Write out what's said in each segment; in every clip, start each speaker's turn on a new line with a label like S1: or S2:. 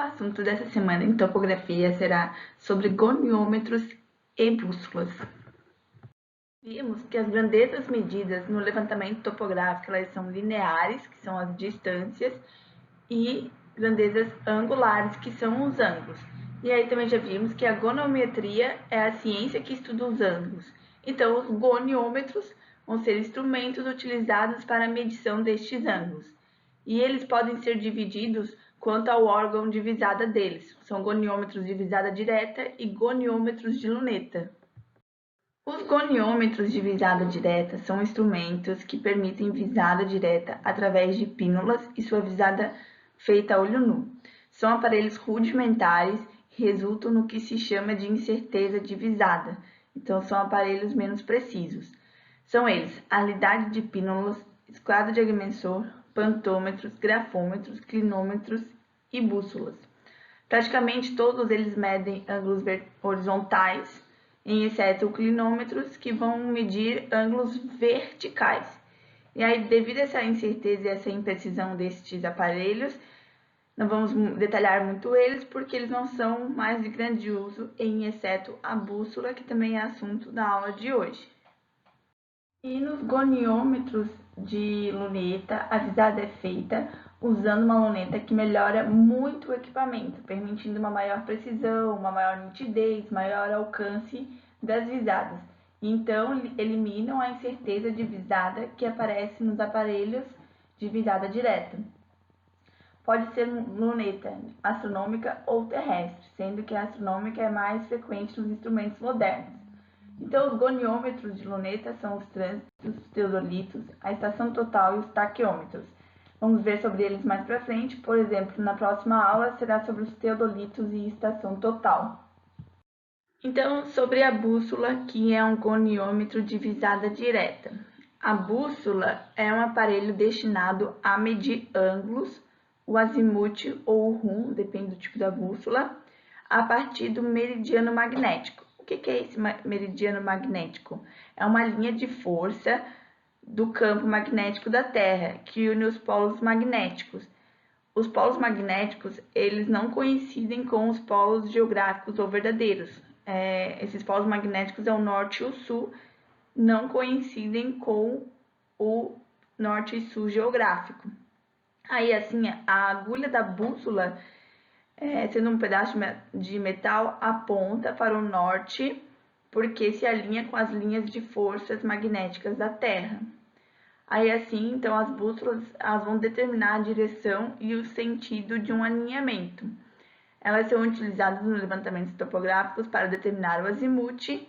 S1: assunto dessa semana em topografia será sobre goniômetros e bússolas. Vimos que as grandezas medidas no levantamento topográfico elas são lineares, que são as distâncias, e grandezas angulares, que são os ângulos. E aí também já vimos que a goniometria é a ciência que estuda os ângulos. Então, os goniômetros vão ser instrumentos utilizados para a medição destes ângulos. E eles podem ser divididos quanto ao órgão de visada deles. São goniômetros de visada direta e goniômetros de luneta. Os goniômetros de visada direta são instrumentos que permitem visada direta através de pílulas e sua visada feita a olho nu. São aparelhos rudimentares que resultam no que se chama de incerteza de visada, então são aparelhos menos precisos. São eles a alidade de pílulas, esquadro de agrimensor, pantômetros, grafômetros, clinômetros e bússolas. Praticamente todos eles medem ângulos horizontais, exceto clinômetros, que vão medir ângulos verticais. E aí, devido a essa incerteza e essa imprecisão destes aparelhos, não vamos detalhar muito eles, porque eles não são mais de grande uso, exceto a bússola, que também é assunto da aula de hoje. E nos goniômetros de luneta, a visada é feita usando uma luneta que melhora muito o equipamento, permitindo uma maior precisão, uma maior nitidez, maior alcance das visadas. Então, eliminam a incerteza de visada que aparece nos aparelhos de visada direta. Pode ser luneta astronômica ou terrestre, sendo que a astronômica é mais frequente nos instrumentos modernos. Então, os goniômetros de luneta são os trânsitos, os teodolitos, a estação total e os taqueômetros. Vamos ver sobre eles mais para frente, por exemplo, na próxima aula será sobre os teodolitos e estação total. Então, sobre a bússola, que é um goniômetro de visada direta. A bússola é um aparelho destinado a medir ângulos, o azimute ou o rumo, depende do tipo da bússola, a partir do meridiano magnético. O que é esse meridiano magnético? É uma linha de força do campo magnético da Terra, que une os polos magnéticos. Os polos magnéticos, eles não coincidem com os polos geográficos ou verdadeiros. Esses polos magnéticos é o norte e o sul, não coincidem com o norte e sul geográfico. Aí, assim, a agulha da bússola, sendo um pedaço de metal, aponta para o norte, porque se alinha com as linhas de forças magnéticas da Terra. Aí, assim, então, as bússolas elas vão determinar a direção e o sentido de um alinhamento. Elas são utilizadas nos levantamentos topográficos para determinar o azimute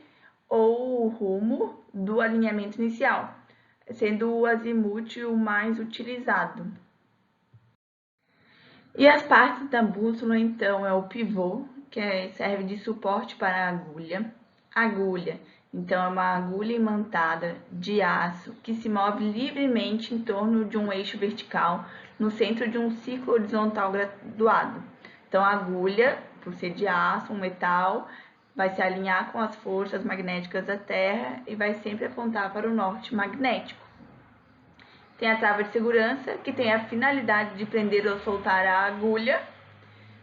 S1: ou o rumo do alinhamento inicial, sendo o azimute o mais utilizado. E as partes da bússola, então, é o pivô, que serve de suporte para a agulha. Agulha, então, é uma agulha imantada de aço que se move livremente em torno de um eixo vertical no centro de um círculo horizontal graduado. Então, a agulha, por ser de aço, um metal, vai se alinhar com as forças magnéticas da Terra e vai sempre apontar para o norte magnético. Tem a trava de segurança, que tem a finalidade de prender ou soltar a agulha.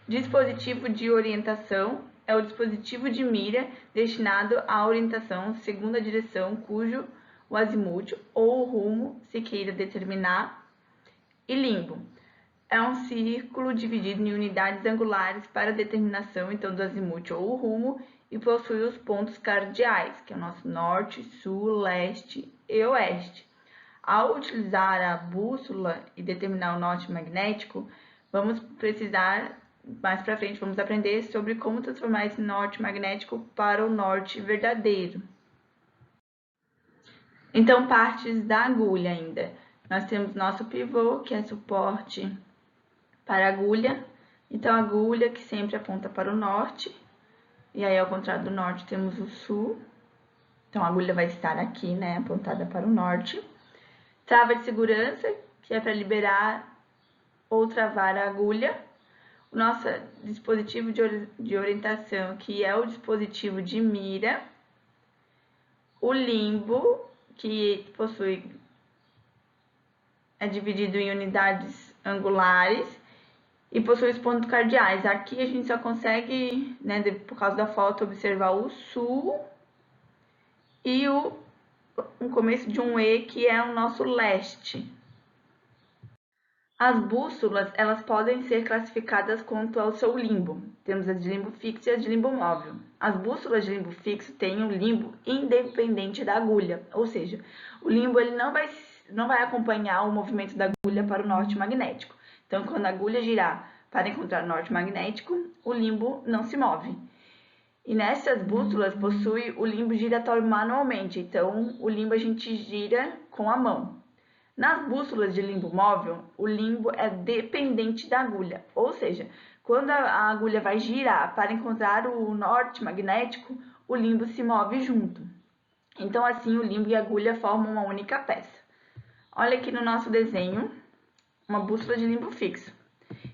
S1: Dispositivo de orientação é o dispositivo de mira destinado à orientação segundo a direção cujo o azimute ou o rumo se queira determinar. E limbo é um círculo dividido em unidades angulares para determinação então do azimute ou o rumo e possui os pontos cardeais, que é o nosso norte, sul, leste e oeste. Ao utilizar a bússola e determinar o norte magnético, vamos precisar, mais para frente, vamos aprender sobre como transformar esse norte magnético para o norte verdadeiro. Então, partes da agulha ainda. Nós temos nosso pivô, que é suporte para a agulha. Então, a agulha que sempre aponta para o norte. E aí, ao contrário do norte, temos o sul. Então, a agulha vai estar aqui, né, apontada para o norte. Trava de segurança, que é para liberar ou travar a agulha. O nosso dispositivo de orientação, que é o dispositivo de mira. O limbo, que é dividido em unidades angulares. e possui os pontos cardeais. Aqui a gente só consegue, né, por causa da foto, observar o sul e um começo de um E, que é o nosso leste. As bússolas, elas podem ser classificadas quanto ao seu limbo. Temos as de limbo fixo e as de limbo móvel. As bússolas de limbo fixo têm um limbo independente da agulha, ou seja, o limbo ele não vai acompanhar o movimento da agulha para o norte magnético. Então, quando a agulha girar para encontrar o norte magnético, o limbo não se move. E nessas bússolas possui o limbo giratório manualmente, então o limbo a gente gira com a mão. Nas bússolas de limbo móvel, o limbo é dependente da agulha, ou seja, quando a agulha vai girar para encontrar o norte magnético, o limbo se move junto. Então, assim, o limbo e a agulha formam uma única peça. Olha aqui no nosso desenho, uma bússola de limbo fixo.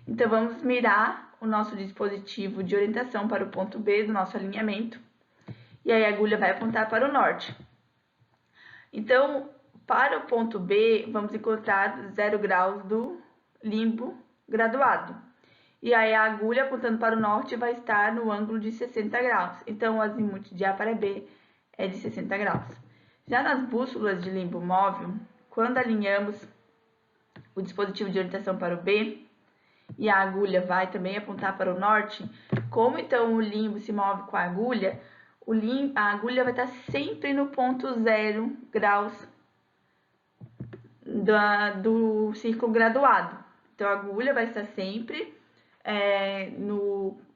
S1: Então, vamos mirar o nosso dispositivo de orientação para o ponto B do nosso alinhamento, e aí a agulha vai apontar para o norte. Então, para o ponto B, vamos encontrar 0 graus do limbo graduado. E aí a agulha apontando para o norte vai estar no ângulo de 60 graus. Então, o azimuth de A para B é de 60 graus. Já nas bússolas de limbo móvel, quando alinhamos o dispositivo de orientação para o B, e a agulha vai também apontar para o norte, como então o limbo se move com a agulha, a agulha vai estar sempre no ponto 0 graus do círculo graduado. Então, a agulha vai estar sempre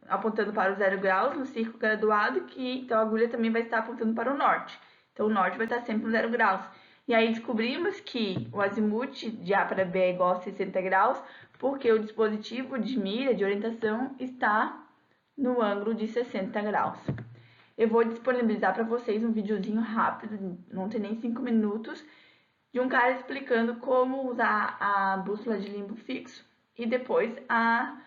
S1: apontando para o 0 graus no círculo graduado, então a agulha também vai estar apontando para o norte. Então, o norte vai estar sempre no 0 graus. E aí, descobrimos que o azimuth de A para B é igual a 60 graus, porque o dispositivo de mira, de orientação, está no ângulo de 60 graus. Eu vou disponibilizar para vocês um videozinho rápido, não tem nem 5 minutos, de um cara explicando como usar a bússola de limbo fixo e depois a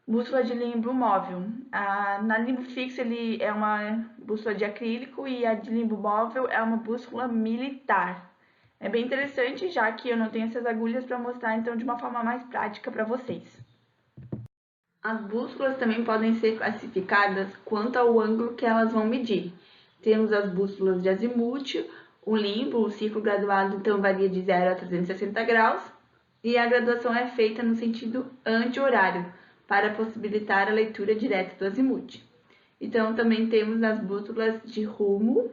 S1: bússola de limbo móvel. Na limbo fixo ele é uma bússola de acrílico e a de limbo móvel é uma bússola militar. É bem interessante, já que eu não tenho essas agulhas para mostrar, então de uma forma mais prática para vocês. As bússolas também podem ser classificadas quanto ao ângulo que elas vão medir. Temos as bússolas de azimuth, o limbo, o círculo graduado, então varia de 0 a 360 graus, e a graduação é feita no sentido anti-horário, para possibilitar a leitura direta do azimuth. Então, também temos as bússolas de rumo.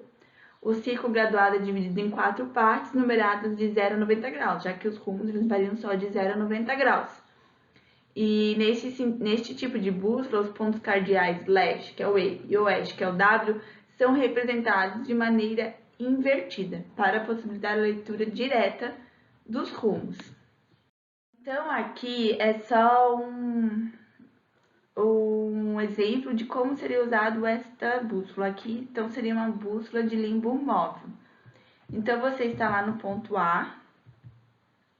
S1: O círculo graduado é dividido em 4 partes, numeradas de 0 a 90 graus, já que os rumos eles variam só de 0 a 90 graus. E neste tipo de bússola, os pontos cardeais leste, que é o E, e oeste, que é o W, são representados de maneira invertida, para possibilitar a leitura direta dos rumos. Então, aqui é só um exemplo de como seria usado esta bússola aqui. Então, seria uma bússola de limbo móvel. Então, você está lá no ponto A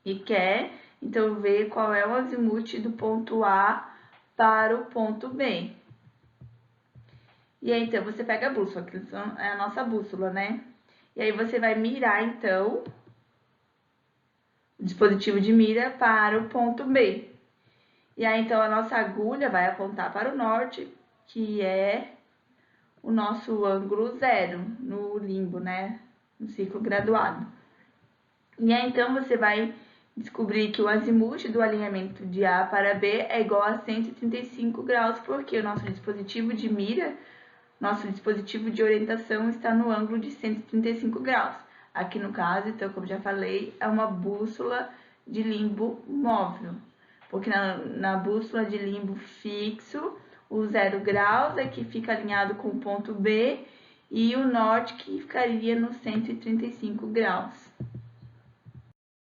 S1: e quer, então, ver qual é o azimuth do ponto A para o ponto B. E aí, então, você pega a bússola, que é a nossa bússola, né? E aí, você vai mirar, então, o dispositivo de mira para o ponto B. E aí, então, a nossa agulha vai apontar para o norte, que é o nosso ângulo 0 no limbo, né? No círculo graduado. E aí, então, você vai descobrir que o azimuth do alinhamento de A para B é igual a 135 graus, porque o nosso dispositivo de mira, nosso dispositivo de orientação está no ângulo de 135 graus. Aqui no caso, então, como já falei, é uma bússola de limbo móvel, porque na bússola de limbo fixo, o 0 graus é que fica alinhado com o ponto B e o norte que ficaria no 135 graus.